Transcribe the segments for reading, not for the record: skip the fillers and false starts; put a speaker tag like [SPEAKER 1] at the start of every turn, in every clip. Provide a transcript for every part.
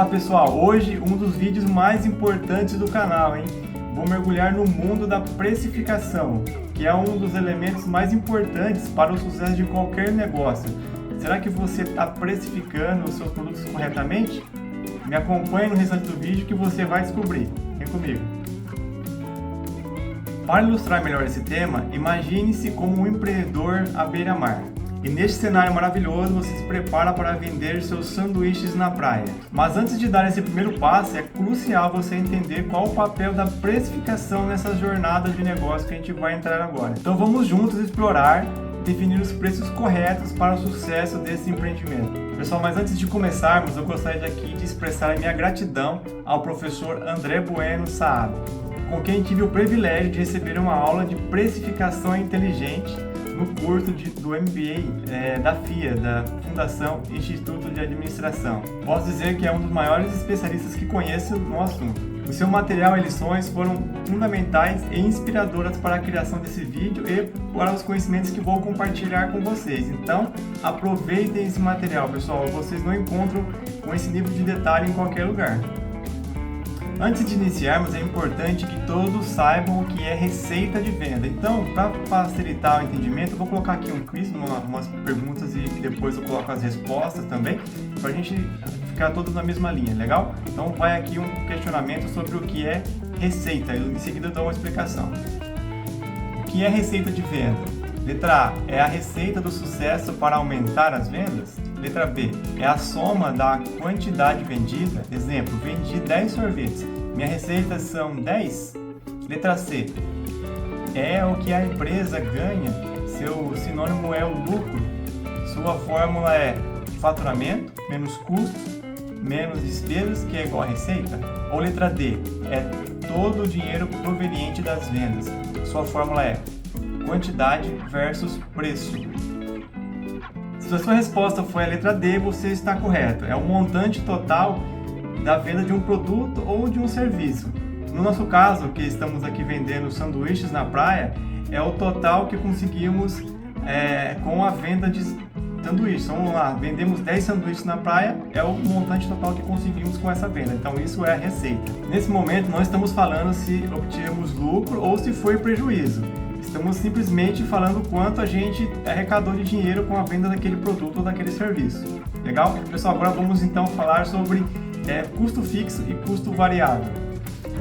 [SPEAKER 1] lá pessoal, hoje um dos vídeos mais importantes do canal, hein? Vou mergulhar no mundo da precificação, que é um dos elementos mais importantes para o sucesso de qualquer negócio. Será que você está precificando os seus produtos corretamente? Me acompanhe no restante do vídeo que você vai descobrir. Vem comigo. Para ilustrar melhor esse tema, imagine-se como um empreendedor à beira-mar. E neste cenário maravilhoso, você se prepara para vender seus sanduíches na praia. Mas antes de dar esse primeiro passo, é crucial você entender qual o papel da precificação nessa jornada de negócio que a gente vai entrar agora. Então vamos juntos explorar e definir os preços corretos para o sucesso desse empreendimento. Pessoal, mas antes de começarmos, eu gostaria aqui de expressar a minha gratidão ao professor André Bueno Saab, com quem tive o privilégio de receber uma aula de precificação inteligente no curso do MBA da FIA, da Fundação Instituto de Administração. Posso dizer que é um dos maiores especialistas que conheço no assunto. O seu material e lições foram fundamentais e inspiradoras para a criação desse vídeo e para os conhecimentos que vou compartilhar com vocês. Então, aproveitem esse material, pessoal. Vocês não encontram com esse nível de detalhe em qualquer lugar. Antes de iniciarmos, é importante que todos saibam o que é receita de venda. Então, para facilitar o entendimento, eu vou colocar aqui um quiz, umas perguntas e depois eu coloco as respostas também, para a gente ficar todos na mesma linha, legal? Então, vai aqui um questionamento sobre o que é receita, e em seguida eu dou uma explicação. O que é receita de venda? Letra A, é a receita do sucesso para aumentar as vendas? Letra B, é a soma da quantidade vendida. Exemplo, vendi 10 sorvetes. Minha receita são 10? Letra C, é o que a empresa ganha. Seu sinônimo é o lucro. Sua fórmula é faturamento menos custos menos despesas, que é igual a receita. Ou letra D, é todo o dinheiro proveniente das vendas. Sua fórmula é quantidade versus preço. Se a sua resposta foi a letra D, você está correto. É o montante total da venda de um produto ou de um serviço. No nosso caso, que estamos aqui vendendo sanduíches na praia, é o total que conseguimos com a venda de sanduíches. Então, vamos lá, vendemos 10 sanduíches na praia, é o montante total que conseguimos com essa venda. Então, isso é a receita. Nesse momento, não estamos falando se obtivemos lucro ou se foi prejuízo. Estamos simplesmente falando quanto a gente arrecadou de dinheiro com a venda daquele produto ou daquele serviço. Legal? Pessoal, agora vamos então falar sobre custo fixo e custo variável.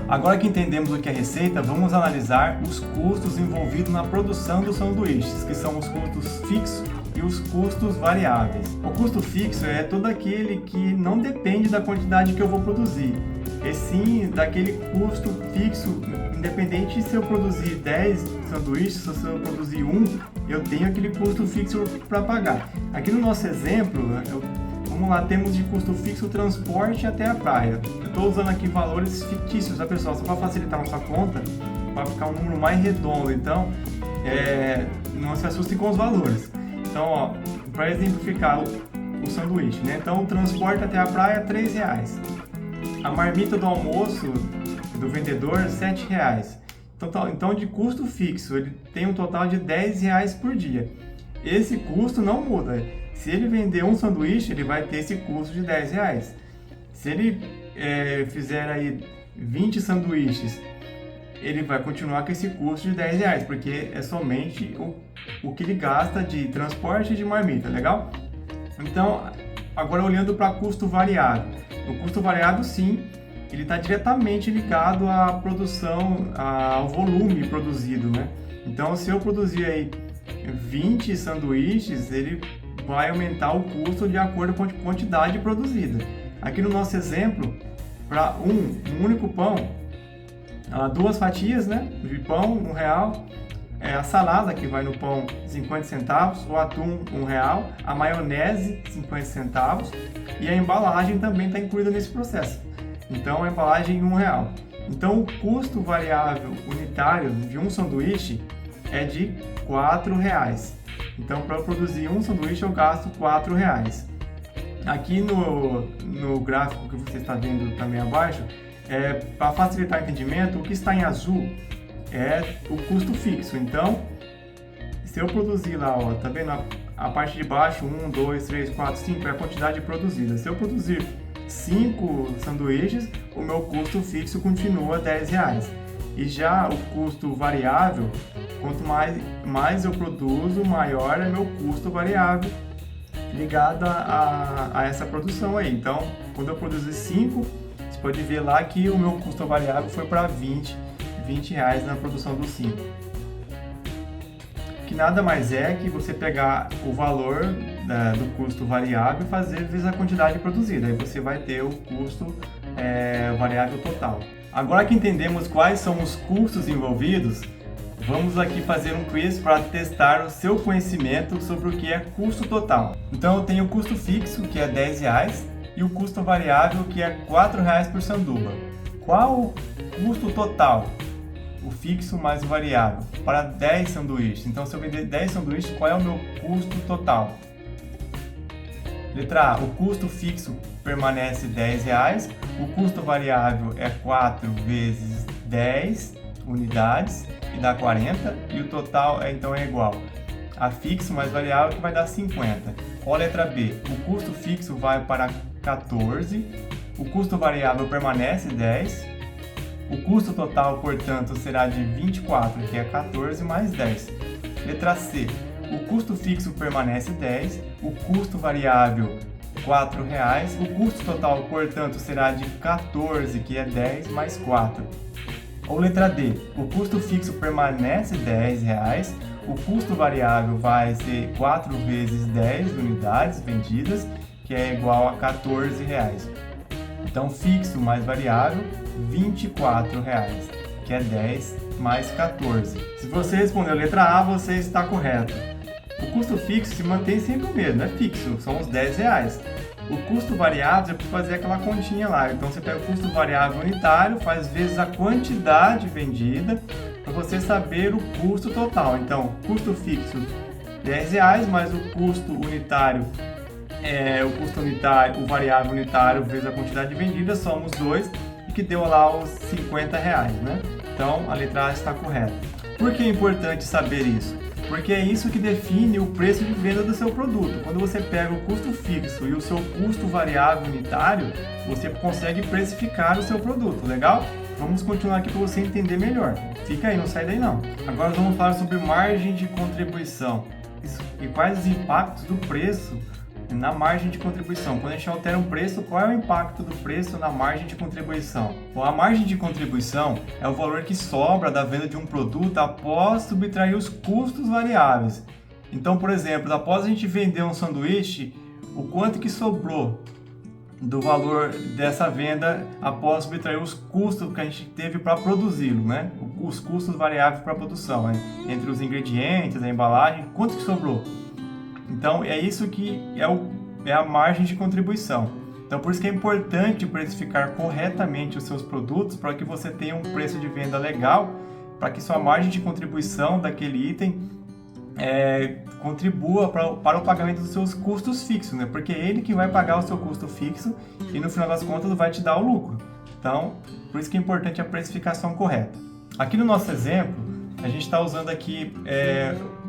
[SPEAKER 1] Agora que entendemos o que é receita, vamos analisar os custos envolvidos na produção dos sanduíches, que são os custos fixos e os custos variáveis. O custo fixo é todo aquele que não depende da quantidade que eu vou produzir, e sim daquele custo fixo, independente se eu produzir 10 sanduíches, se eu produzir um, eu tenho aquele custo fixo para pagar. Aqui no nosso exemplo, vamos lá, temos de custo fixo o transporte até a praia. Eu estou usando aqui valores fictícios, tá pessoal? Só para facilitar a nossa conta, para ficar um número mais redondo. Então, não se assustem com os valores. Então, para exemplificar o sanduíche, né? Então, o transporte até a praia é R$3. A marmita do almoço do vendedor é R$7. Então, de custo fixo, ele tem um total de R$10 por dia. Esse custo não muda. Se ele vender um sanduíche, ele vai ter esse custo de R$10. Se ele fizer aí 20 sanduíches, ele vai continuar com esse custo de R$10, porque é somente o que ele gasta de transporte e de marmita, legal? Então, agora olhando para custo variável. O custo variável, sim, ele está diretamente ligado à produção, ao volume produzido, né? Então, se eu produzir aí 20 sanduíches, ele vai aumentar o custo de acordo com a quantidade produzida. Aqui no nosso exemplo, para um único pão, 2 fatias, né, de pão, R$1, a salada que vai no pão 50 centavos, o atum R$1, a maionese 50 centavos e a embalagem também está incluída nesse processo. Então a embalagem R$1. Então o custo variável unitário de um sanduíche é de R$4. Então para produzir um sanduíche eu gasto R$4. Aqui no gráfico que você está vendo também abaixo, para facilitar o entendimento, o que está em azul é o custo fixo. Então, se eu produzir lá, ó, tá vendo a parte de baixo, 1, 2, 3, 4, 5 é a quantidade produzida. Se eu produzir 5 sanduíches, o meu custo fixo continua R$10. E já o custo variável, quanto mais eu produzo, maior é meu custo variável ligado a essa produção aí. Então, quando eu produzi 5, você pode ver lá que o meu custo variável foi para R$20 na produção dos 5. Que nada mais é que você pegar o valor do custo variável e fazer vezes a quantidade produzida. Aí você vai ter o custo variável total. Agora que entendemos quais são os custos envolvidos, vamos aqui fazer um quiz para testar o seu conhecimento sobre o que é custo total. Então eu tenho o custo fixo, que é R$10, e o custo variável, que é R$4 por sanduba. Qual o custo total? O fixo mais o variável, para 10 sanduíches. Então, se eu vender 10 sanduíches, qual é o meu custo total? Letra A, o custo fixo permanece R$10, o custo variável é 4 vezes 10 unidades, e dá 40, e o total então é igual a fixo mais variável, que vai dar 50. Ou a letra B, o custo fixo vai para 14, o custo variável permanece 10, o custo total, portanto, será de 24, que é 14 mais 10. Letra C, o custo fixo permanece 10, o custo variável R$4, o custo total, portanto, será de 14, que é 10 mais 4. Ou letra D, o custo fixo permanece R$10, o custo variável vai ser 4 vezes 10 unidades vendidas, que é igual a R$14. Então, fixo mais variável, R$24, que é 10 mais 14. Se você respondeu a letra A, você está correto. O custo fixo se mantém sempre o mesmo, é fixo, são os R$10. O custo variável, você pode fazer aquela continha lá. Então, você pega o custo variável unitário, faz vezes a quantidade vendida, para você saber o custo total. Então, custo fixo R$10, mais o custo unitário, o variável unitário vezes a quantidade vendida, somos 2, e que deu lá os R$50, né? Então, a letra A está correta. Por que é importante saber isso? Porque é isso que define o preço de venda do seu produto. Quando você pega o custo fixo e o seu custo variável unitário, você consegue precificar o seu produto, legal? Vamos continuar aqui para você entender melhor. Fica aí, não sai daí não. Agora vamos falar sobre margem de contribuição e quais os impactos do preço na margem de contribuição. Quando a gente altera um preço, qual é o impacto do preço na margem de contribuição? Bom, a margem de contribuição é o valor que sobra da venda de um produto após subtrair os custos variáveis. Então, por exemplo, após a gente vender um sanduíche, o quanto que sobrou do valor dessa venda após subtrair os custos que a gente teve para produzi-lo, né? Os custos variáveis para a produção, né? Entre os ingredientes, a embalagem, quanto que sobrou? Então, é isso que é a margem de contribuição. Então, por isso que é importante precificar corretamente os seus produtos para que você tenha um preço de venda legal, para que sua margem de contribuição daquele item contribua para o pagamento dos seus custos fixos, né? Porque é ele que vai pagar o seu custo fixo e, no final das contas, vai te dar o lucro. Então, por isso que é importante a precificação correta. Aqui no nosso exemplo, a gente está usando aqui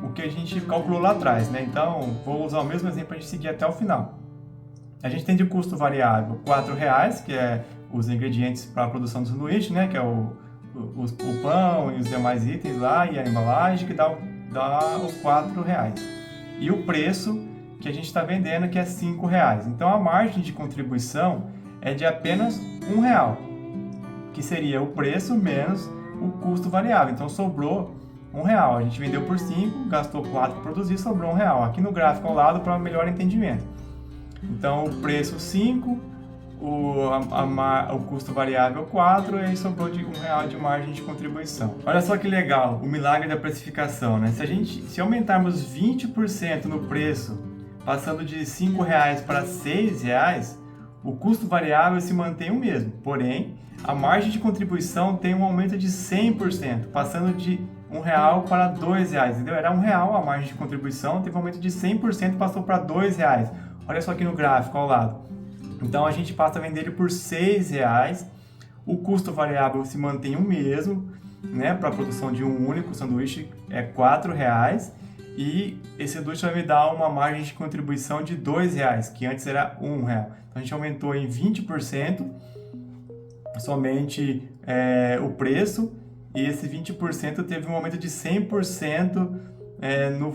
[SPEAKER 1] o que a gente calculou lá atrás, né? Então, vou usar o mesmo exemplo para a gente seguir até o final. A gente tem de custo variável R$4, que é os ingredientes para a produção do sanduíche, né? Que é o pão e os demais itens lá e a embalagem, que dá os R$4. E o preço que a gente está vendendo, que é R$5. Então, a margem de contribuição é de apenas R$1, que seria o preço menos o custo variável. Então, sobrou R$1. A gente vendeu por 5, gastou 4 para produzir, sobrou R$1. Aqui no gráfico ao lado, para melhor entendimento. Então, o preço 5, o custo variável 4, e aí sobrou de R$1 de margem de contribuição. Olha só que legal, o milagre da precificação, né? Se aumentarmos 20% no preço, passando de R$5 para R$6, o custo variável se mantém o mesmo. Porém, a margem de contribuição tem um aumento de 100%, passando de R$1 para R$2, entendeu? Era R$1 a margem de contribuição, teve um aumento de 100%, passou para R$2. Olha só aqui no gráfico ao lado. Então, a gente passa a vender ele por R$6, o custo variável se mantém o mesmo, né? Para a produção de um único sanduíche é R$4, e esse sanduíche vai me dar uma margem de contribuição de R$2, que antes era R$1. Então a gente aumentou em 20% somente o preço, e esse 20% teve um aumento de 100% no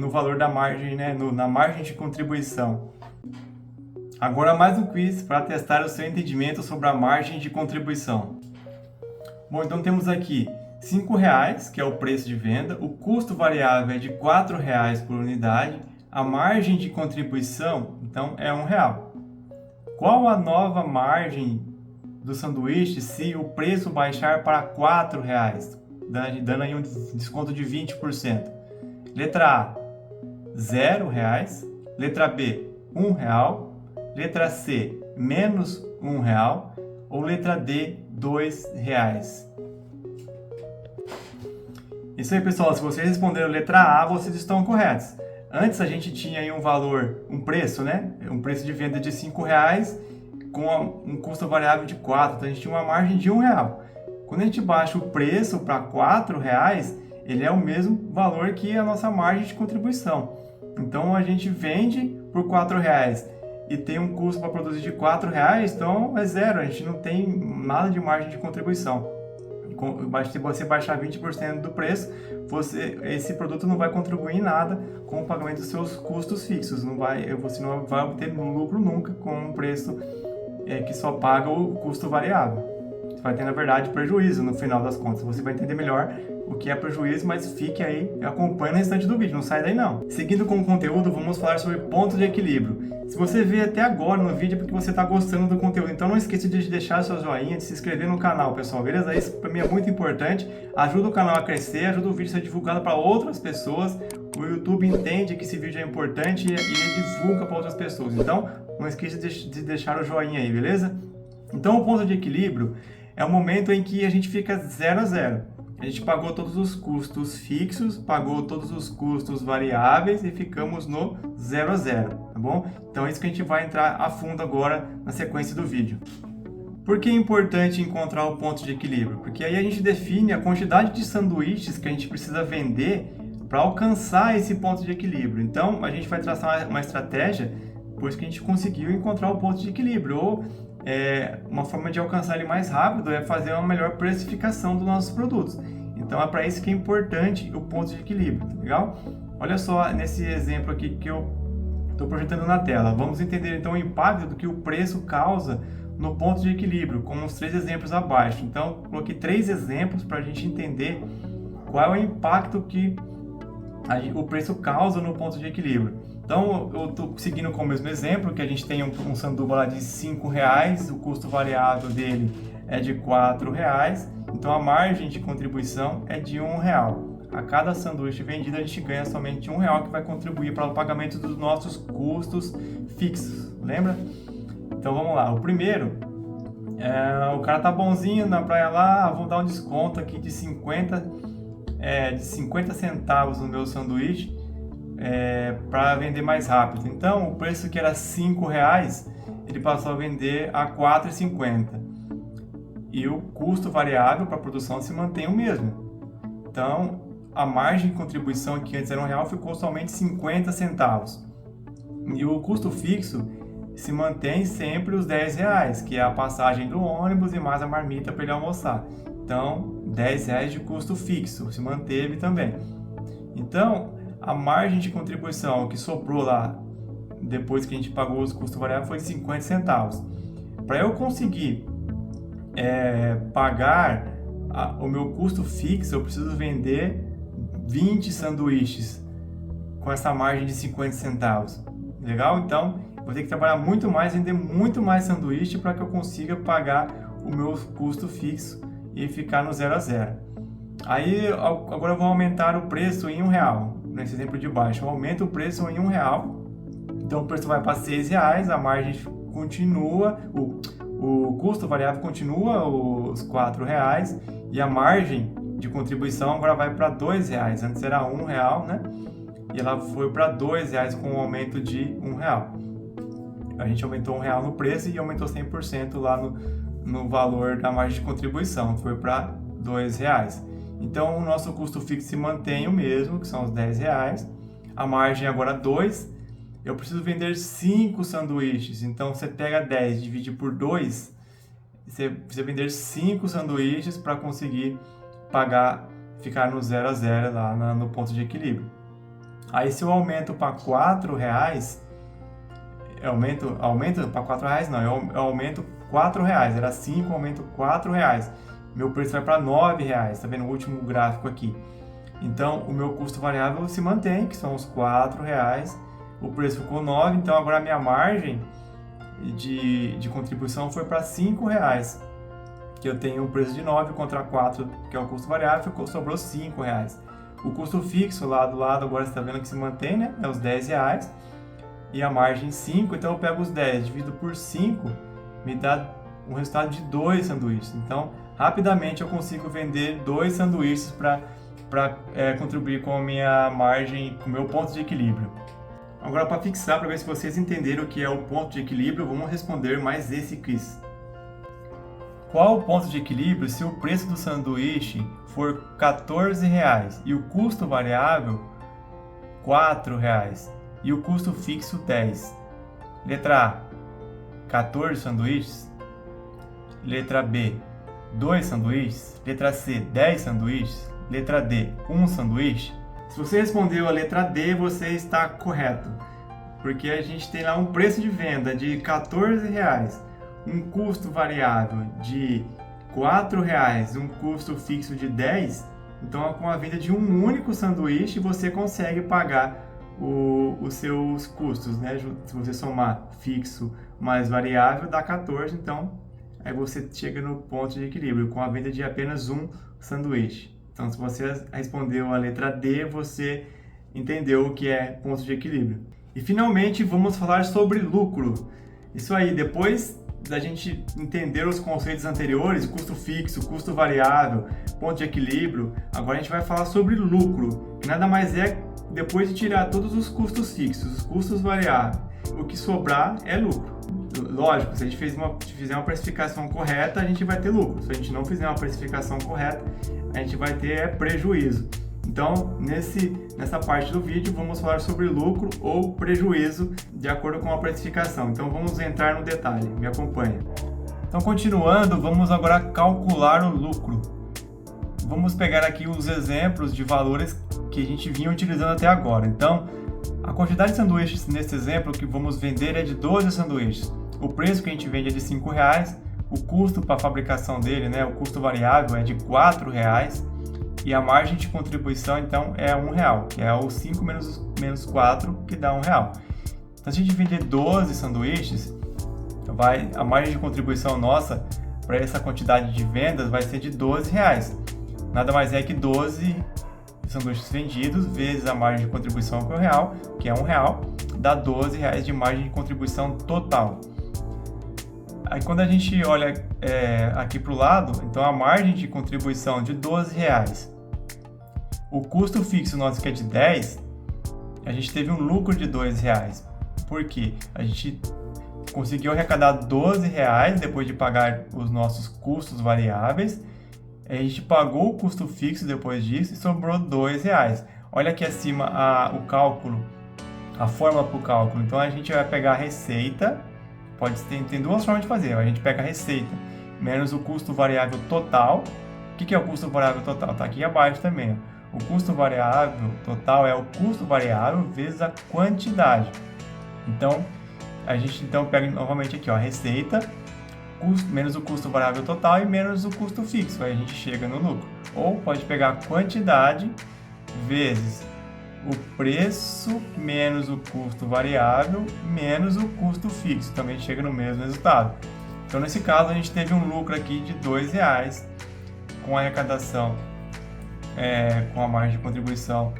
[SPEAKER 1] valor da margem, né, na margem de contribuição. Agora mais um quiz para testar o seu entendimento sobre a margem de contribuição. Bom, então temos aqui R$5, que é o preço de venda, o custo variável é de R$4 por unidade, a margem de contribuição, então, é R$1. Qual a nova margem do sanduíche se o preço baixar para R$4, dando aí um desconto de 20%? Letra A, R$0. Letra B, R$1. Letra C, menos R$1. Ou letra D, R$2. Isso aí, pessoal. Se vocês responderam letra A, vocês estão corretos. Antes a gente tinha aí um preço, né? Um preço de venda de R$5 com um custo variável de 4. Então a gente tinha uma margem de R$1. Quando a gente baixa o preço para R$4, ele é o mesmo valor que a nossa margem de contribuição. Então a gente vende por R$4 e tem um custo para produzir de R$4, então é zero, a gente não tem nada de margem de contribuição. Se você baixar 20% do preço, esse produto não vai contribuir em nada com o pagamento dos seus custos fixos. Você não vai obter lucro nunca com um preço que só paga o custo variável. Você vai ter, na verdade, prejuízo no final das contas. Você vai entender melhor o que é prejuízo, mas fique aí e acompanhe o restante do vídeo, não sai daí não. Seguindo com o conteúdo, vamos falar sobre ponto de equilíbrio. Se você veio até agora no vídeo é porque você está gostando do conteúdo, então não esqueça de deixar seu joinha, de se inscrever no canal, pessoal, beleza? Isso para mim é muito importante, ajuda o canal a crescer, ajuda o vídeo a ser divulgado para outras pessoas. O YouTube entende que esse vídeo é importante e ele divulga para outras pessoas, então não esqueça de deixar o joinha aí, beleza? Então o ponto de equilíbrio é o momento em que a gente fica 0 a 0. A gente pagou todos os custos fixos, pagou todos os custos variáveis e ficamos no 0 a 0, tá bom? Então é isso que a gente vai entrar a fundo agora na sequência do vídeo. Por que é importante encontrar o ponto de equilíbrio? Porque aí a gente define a quantidade de sanduíches que a gente precisa vender para alcançar esse ponto de equilíbrio. Então a gente vai traçar uma estratégia depois que a gente conseguiu encontrar o ponto de equilíbrio, ou uma forma de alcançar ele mais rápido é fazer uma melhor precificação dos nossos produtos. Então é para isso que é importante o ponto de equilíbrio, tá legal? Olha só nesse exemplo aqui que eu estou projetando na tela. Vamos entender então o impacto do que o preço causa no ponto de equilíbrio, com os 3 exemplos abaixo. Então coloquei 3 exemplos para a gente entender qual é o impacto que o preço causa no ponto de equilíbrio. Então, eu estou seguindo com o mesmo exemplo, que a gente tem um sanduba lá de R$5, o custo variável dele é de R$4, então a margem de contribuição é de R$1. A cada sanduíche vendido, a gente ganha somente R$1, que vai contribuir para o pagamento dos nossos custos fixos, lembra? Então, vamos lá. O primeiro, o cara tá bonzinho na praia lá, vou dar um desconto aqui de 50 centavos no meu sanduíche, para vender mais rápido. Então o preço que era R$5, ele passou a vender a R$4,50 e o custo variável para a produção se mantém o mesmo. Então a margem de contribuição, que antes era R$1, ficou somente 50 centavos e o custo fixo se mantém sempre os R$10, que é a passagem do ônibus e mais a marmita para ele almoçar. Então R$10 de custo fixo se manteve também. Então a margem de contribuição que sobrou lá, depois que a gente pagou os custos variáveis, foi de 50 centavos. Para eu conseguir pagar o meu custo fixo, eu preciso vender 20 sanduíches com essa margem de 50 centavos. Legal? Então, vou ter que trabalhar muito mais, vender muito mais sanduíche para que eu consiga pagar o meu custo fixo e ficar no 0 a 0. Aí, agora eu vou aumentar o preço em R$1. Nesse exemplo de baixo, eu aumento o preço em R$1, então o preço vai para R$6, a margem continua, o custo variável continua os R$4 e a margem de contribuição agora vai para R$2, antes era R$1, né? E ela foi para R$2 com um aumento de R$1. A gente aumentou R$1 no preço e aumentou 100% lá no valor da margem de contribuição, foi para R$2. Então o nosso custo fixo se mantém o mesmo, que são os R$10. A margem agora 2. Eu preciso vender 5 sanduíches, então você pega 10 e divide por 2, você precisa vender 5 sanduíches para conseguir pagar, ficar no 0 a 0 lá no ponto de equilíbrio. Aí se eu aumento para R$4, aumento para R$4 não, eu aumento R$4, era 5, eu aumento R$4, meu preço vai para R$9, tá vendo o último gráfico aqui. Então o meu custo variável se mantém, que são os R$4, o preço ficou 9, então agora a minha margem de contribuição foi para R$5, que eu tenho um preço de 9 contra 4, que é o custo variável, sobrou R$5. O custo fixo lá do lado, agora você está vendo que se mantém, né? É os R$10, e a margem 5, então eu pego os 10, divido por 5, me dá um resultado de 2 sanduíches. Então, rapidamente eu consigo vender 2 sanduíches para contribuir com a minha margem, com o meu ponto de equilíbrio. Agora, para fixar, para ver se vocês entenderam o que é o ponto de equilíbrio, vamos responder mais esse quiz. Qual o ponto de equilíbrio se o preço do sanduíche for R$14 e o custo variável R$4 e o custo fixo 10? Letra A, 14 sanduíches. Letra B, 2 sanduíches. Letra C, 10 sanduíches. Letra D, 1 sanduíche. Se você respondeu a letra D, você está correto, porque a gente tem lá um preço de venda de R$14, um custo variável de R$4, um custo fixo de 10, então com a venda de um único sanduíche você consegue pagar os seus custos, né? Se você somar fixo mais variável dá 14, então aí você chega no ponto de equilíbrio com a venda de apenas um sanduíche. Então, se você respondeu a letra D, você entendeu o que é ponto de equilíbrio. E, finalmente, vamos falar sobre lucro. Isso aí, depois da gente entender os conceitos anteriores, custo fixo, custo variável, ponto de equilíbrio, agora a gente vai falar sobre lucro, que nada mais é depois de tirar todos os custos fixos, os custos variáveis. O que sobrar é lucro. Lógico, se a gente fizer uma precificação correta, a gente vai ter lucro. Se a gente não fizer uma precificação correta, a gente vai ter prejuízo. Então, nessa parte do vídeo, vamos falar sobre lucro ou prejuízo de acordo com a precificação. Então, vamos entrar no detalhe. Me acompanha. Então, continuando, vamos agora calcular o lucro. Vamos pegar aqui os exemplos de valores que a gente vinha utilizando até agora. Então, a quantidade de sanduíches nesse exemplo que vamos vender é de 12 sanduíches. O preço que a gente vende é de R$5, o custo para a fabricação dele, né, o custo variável é de R$4 e a margem de contribuição então é R$1, que é o 5 menos 4 que dá R$1. Então, se a gente vender 12 sanduíches, a margem de contribuição nossa para essa quantidade de vendas vai ser de R$12. Nada mais é que 12 sanduíches vendidos vezes a margem de contribuição que é R$1, que é R$1, dá R$12 de margem de contribuição total. Aí quando a gente olha aqui para o lado, então a margem de contribuição de R$12, o custo fixo nosso que é de 10, a gente teve um lucro de R$2. Por quê? A gente conseguiu arrecadar R$12 depois de pagar os nossos custos variáveis. A gente pagou o custo fixo depois disso e sobrou R$2. Olha aqui acima o cálculo, a fórmula para o cálculo. Então a gente vai pegar a receita, tem duas formas de fazer. A gente pega a receita menos o custo variável total. O que é o custo variável total? Está aqui abaixo também. Ó. O custo variável total é o custo variável vezes a quantidade. Então a gente pega novamente aqui, ó, a receita menos o custo variável total e menos o custo fixo, aí a gente chega no lucro. Ou pode pegar a quantidade vezes o preço menos o custo variável menos o custo fixo, também chega no mesmo resultado. Então, nesse caso, a gente teve um lucro aqui de R$2 com a arrecadação, com a margem de contribuição,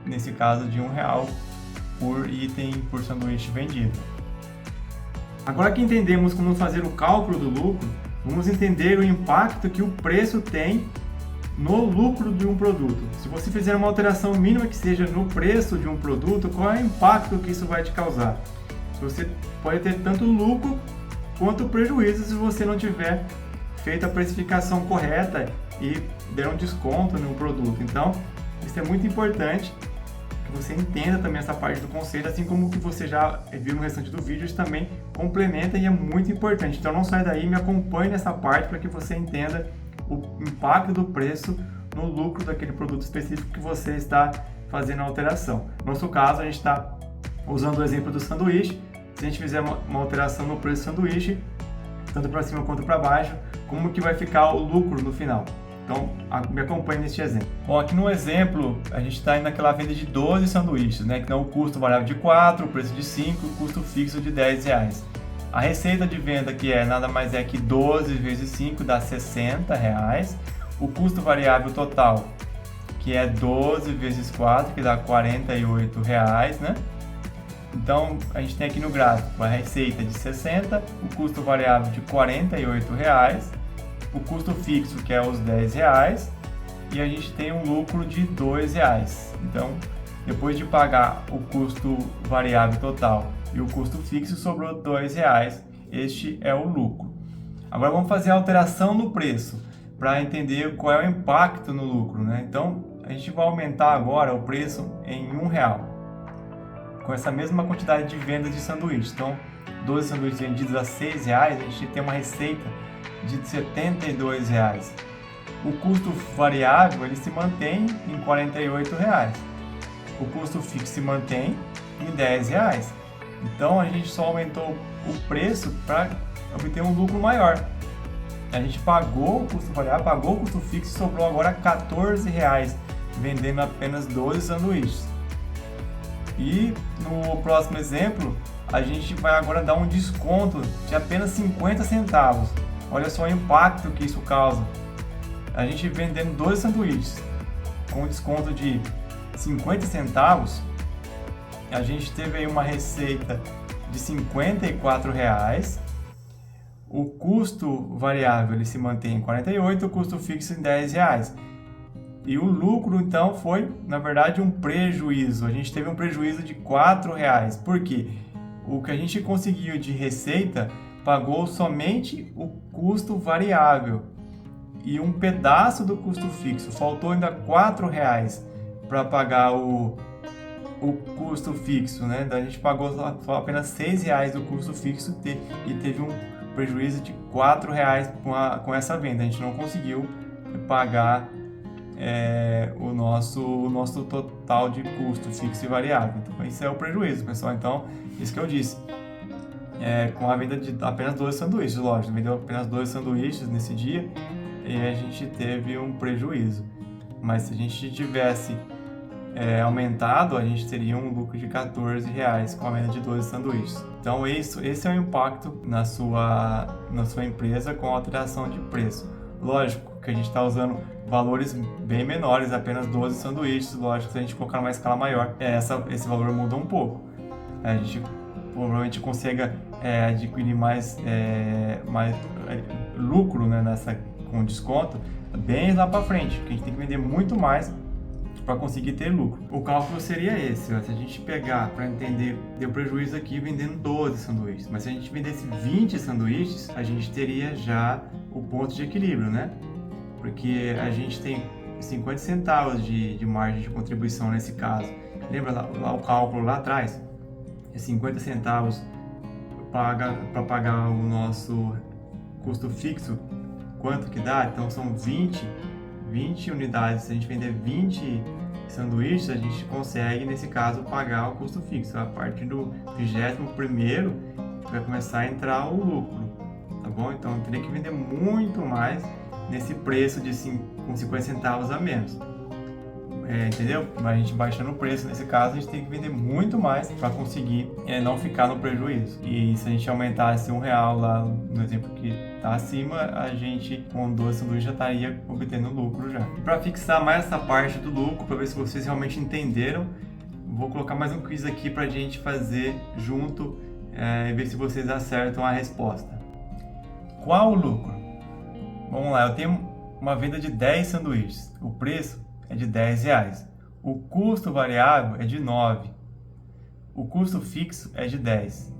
[SPEAKER 1] nesse caso de R$1 por item, por sanduíche vendido. Agora que entendemos como fazer o cálculo do lucro, vamos entender o impacto que o preço tem no lucro de um produto. Se você fizer uma alteração mínima que seja no preço de um produto, qual é o impacto que isso vai te causar? Você pode ter tanto lucro quanto prejuízo se você não tiver feito a precificação correta e deram desconto no produto. Então, isso é muito importante que você entenda também essa parte do conceito, assim como que você já viu no restante do vídeo, isso também complementa e é muito importante. Então não sai daí, me acompanhe nessa parte para que você entenda o impacto do preço no lucro daquele produto específico que você está fazendo a alteração. No nosso caso, a gente está usando o exemplo do sanduíche. Se a gente fizer uma alteração no preço do sanduíche, tanto para cima quanto para baixo, como que vai ficar o lucro no final. Então, me acompanhe neste exemplo. Bom, aqui no exemplo, a gente está indo naquela venda de 12 sanduíches, né? Que dá o custo variável de 4, o preço de 5 e o custo fixo de R$10. A receita de venda que nada mais é que 12 vezes 5 dá R$60. O custo variável total, que é 12 vezes 4, que dá R$48, né? Então, a gente tem aqui no gráfico a receita de 60, o custo variável de R$48, o custo fixo, que é os R$10, e a gente tem um lucro de R$2. Então, depois de pagar o custo variável total e o custo fixo, sobrou R$2. Este é o lucro. Agora vamos fazer a alteração no preço, para entender qual é o impacto no lucro, né? Então, a gente vai aumentar agora o preço em R$1, com essa mesma quantidade de vendas de sanduíches. Então, 12 sanduíches vendidos a R$6, a gente tem uma receita de R$72. O custo variável ele se mantém em R$48. O custo fixo se mantém em R$10. Então, a gente só aumentou o preço para obter um lucro maior. A gente pagou o custo variável, pagou o custo fixo e sobrou agora R$14, vendendo apenas 12 sanduíches. E no próximo exemplo, a gente vai agora dar um desconto de apenas 50 centavos. Olha só o impacto que isso causa. A gente vendendo 12 sanduíches com desconto de 50 centavos, a gente teve aí uma receita de R$54. O custo variável ele se mantém em 48, o custo fixo em R$10. E o lucro, então, foi, na verdade, um prejuízo. A gente teve um prejuízo de R$4. Por quê? O que a gente conseguiu de receita pagou somente o custo variável e um pedaço do custo fixo. Faltou ainda R$4 para pagar o custo fixo, né? A gente pagou só apenas R$6 do custo fixo e teve um prejuízo de R$4 com essa venda. A gente não conseguiu pagar o nosso total de custo fixo e variável. Então, isso é o prejuízo, pessoal. Então, isso que eu disse. Com a venda de apenas 12 sanduíches, lógico. Vendeu apenas 12 sanduíches nesse dia e a gente teve um prejuízo. Mas se a gente tivesse aumentado, a gente teria um lucro de R$14 com a venda de 12 sanduíches. Então, esse é o impacto na sua empresa com a alteração de preço. Lógico que a gente está usando valores bem menores, apenas 12 sanduíches. Lógico, se a gente colocar numa escala maior, esse valor muda um pouco. A gente provavelmente consiga adquirir mais lucro, né, com desconto bem lá para frente, porque a gente tem que vender muito mais para conseguir ter lucro. O cálculo seria esse, ó, se a gente pegar para entender, deu prejuízo aqui vendendo 12 sanduíches, mas se a gente vendesse 20 sanduíches, a gente teria já o ponto de equilíbrio, né? Porque a gente tem 50 centavos de margem de contribuição nesse caso. Lembra lá o cálculo lá atrás? 50 centavos para pagar o nosso custo fixo, quanto que dá? Então são 20 unidades. Se a gente vender 20 sanduíches, a gente consegue, nesse caso, pagar o custo fixo. A partir do 21º vai começar a entrar o lucro, tá bom? Então eu teria que vender muito mais nesse preço com 50 centavos a menos. Entendeu? Mas a gente baixando o preço, nesse caso, a gente tem que vender muito mais para conseguir não ficar no prejuízo. E se a gente aumentasse R$1 lá no exemplo que está acima, a gente com 12 sanduíches já estaria obtendo lucro já. Para fixar mais essa parte do lucro, para ver se vocês realmente entenderam, vou colocar mais um quiz aqui para a gente fazer junto e ver se vocês acertam a resposta. Qual o lucro? Vamos lá, eu tenho uma venda de 10 sanduíches. O preço é de R$10. O custo variável é de 9. O custo fixo é de 10.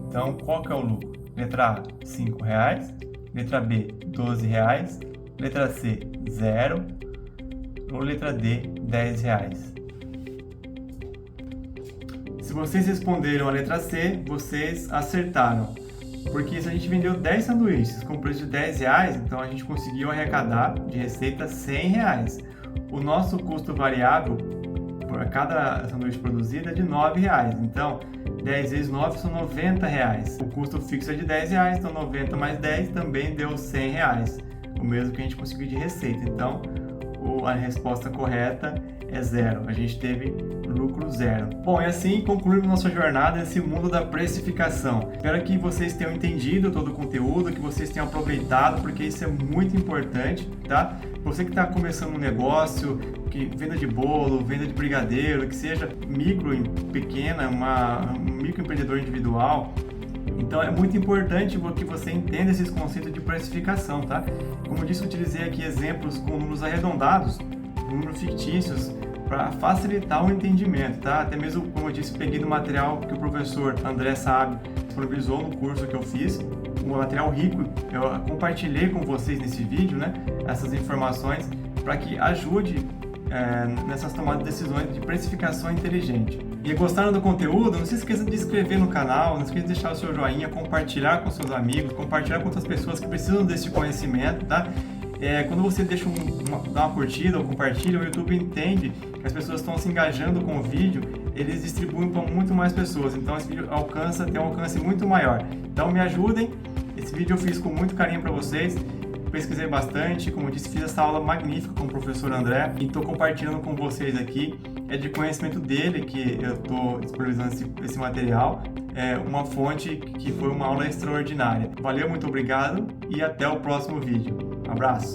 [SPEAKER 1] Então, qual que é o lucro? Letra A, R$5. Letra B, R$12. Letra C, 0. Ou letra D, R$10. Se vocês responderam a letra C, vocês acertaram. Porque se a gente vendeu 10 sanduíches com preço de R$10, então a gente conseguiu arrecadar de receita R$100. O nosso custo variável por cada sanduíche produzido é de R$9. Então, 10 vezes 9 são R$90. O custo fixo é de R$10, então 90 mais 10 também deu R$100. O mesmo que a gente conseguiu de receita. Então, a resposta correta é 0. A gente teve lucro 0. Bom, e assim concluímos nossa jornada nesse mundo da precificação. Espero que vocês tenham entendido todo o conteúdo, que vocês tenham aproveitado, porque isso é muito importante, tá? Você que está começando um negócio, que venda de bolo, venda de brigadeiro, que seja micro, pequena, um microempreendedor individual. Então é muito importante que você entenda esses conceitos de precificação, tá? Como eu disse, eu utilizei aqui exemplos com números arredondados, números fictícios, para facilitar o entendimento, tá? Até mesmo, como eu disse, peguei do material que o professor André Sábio disponibilizou no curso que eu fiz, um material rico. Eu compartilhei com vocês nesse vídeo, né? Essas informações para que ajude nessas tomadas de decisões de precificação inteligente. E gostaram do conteúdo? Não se esqueça de se inscrever no canal, não esqueça de deixar o seu joinha, compartilhar com seus amigos, compartilhar com outras pessoas que precisam desse conhecimento, tá? Quando você dá uma curtida ou compartilha, o YouTube entende que as pessoas estão se engajando com o vídeo, eles distribuem para muito mais pessoas, então esse vídeo tem um alcance muito maior. Então me ajudem, esse vídeo eu fiz com muito carinho para vocês, pesquisei bastante, como eu disse, fiz essa aula magnífica com o professor André e estou compartilhando com vocês aqui. É de conhecimento dele que eu estou disponibilizando esse material, uma fonte que foi uma aula extraordinária. Valeu, muito obrigado e até o próximo vídeo. Abraço!